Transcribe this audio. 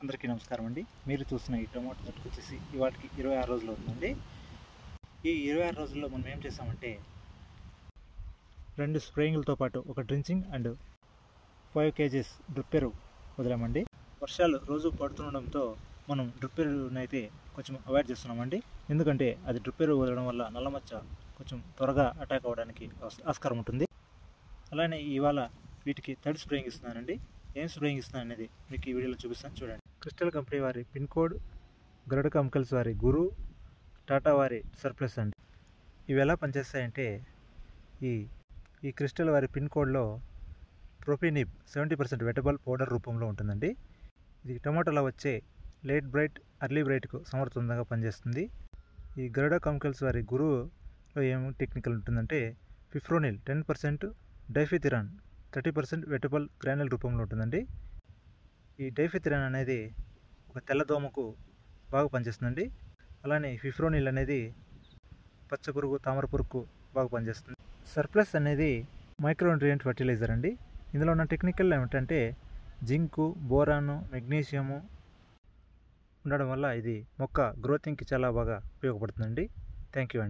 అందరికీ నమస్కారం అండి. మీరు చూస్తున్న ఈ టొమాటో తోటకు వచ్చేసి ఇవాటికి 26 రోజులు అవుతుందండి. ఈ 26 రోజుల్లో మనం ఏం చేసామంటే 2 స్ప్రేయింగ్లతో పాటు ఒక డ్రించింగ్ అండ్ 5 kgs డ్రిప్ ఎరువు వదిలామండి. వర్షాలు రోజు పడుతుండడంతో మనం డ్రిప్ ఎరువుని అయితే కొంచెం అవాయిడ్ చేస్తున్నామండి. ఎందుకంటే అది డ్రిప్ ఎరువు వదలడం వల్ల నల్లమచ్చ కొంచెం త్వరగా అటాక్ అవ్వడానికి ఆస్కారం ఉంటుంది. అలానే ఇవాళ వీటికి థర్డ్ స్ప్రేయింగ్ ఇస్తున్నానండి. ఏం స్ప్రేయింగ్ ఇస్తున్నాను అనేది మీకు ఈ వీడియోలో చూపిస్తాను, చూడండి. క్రిస్టల్ కంపెనీ వారి పిన్ కోడ్, గరుడ కెమికల్స్ వారి గురు, టాటా వారి సర్ప్లస్ అండి. ఇవి ఎలా పనిచేస్తాయంటే ఈ క్రిస్టల్ వారి పిన్ కోడ్లో ప్రొపీనిబ్ 70% వెటబుల్ పౌడర్ రూపంలో ఉంటుందండి. ఇది టమాటోలో వచ్చే లేట్ బ్రైట్, అర్లీ బ్రైట్కు సమర్థవంతంగా పనిచేస్తుంది. ఈ గరుడ కెమికల్స్ వారి గురులో ఏం టెక్నికల్ ఉంటుందంటే ఫిప్రోనిల్ 10%, డైఫిథిరాన్ 30% వెటబుల్ గ్రాన్యుల్ రూపంలో ఉంటుందండి. ఈ డైఫిథిరాన్ అనేది ఒక తెల్లదోమకు బాగా పనిచేస్తుందండి. అలానే ఫిప్రోనిల్ అనేది పచ్చపురుగు, తామర పురుగుకు బాగా పనిచేస్తుంది. సర్ప్లస్ అనేది మైక్రోన్యూట్రియంట్ ఫర్టిలైజర్ అండి. ఇందులో ఉన్న టెక్నికల్ ఏమిటంటే జింకు, బోరాను, మెగ్నీషియము ఉండడం వల్ల ఇది మొక్క గ్రోతింగ్కి చాలా బాగా ఉపయోగపడుతుందండి. థ్యాంక్ యూ అండి.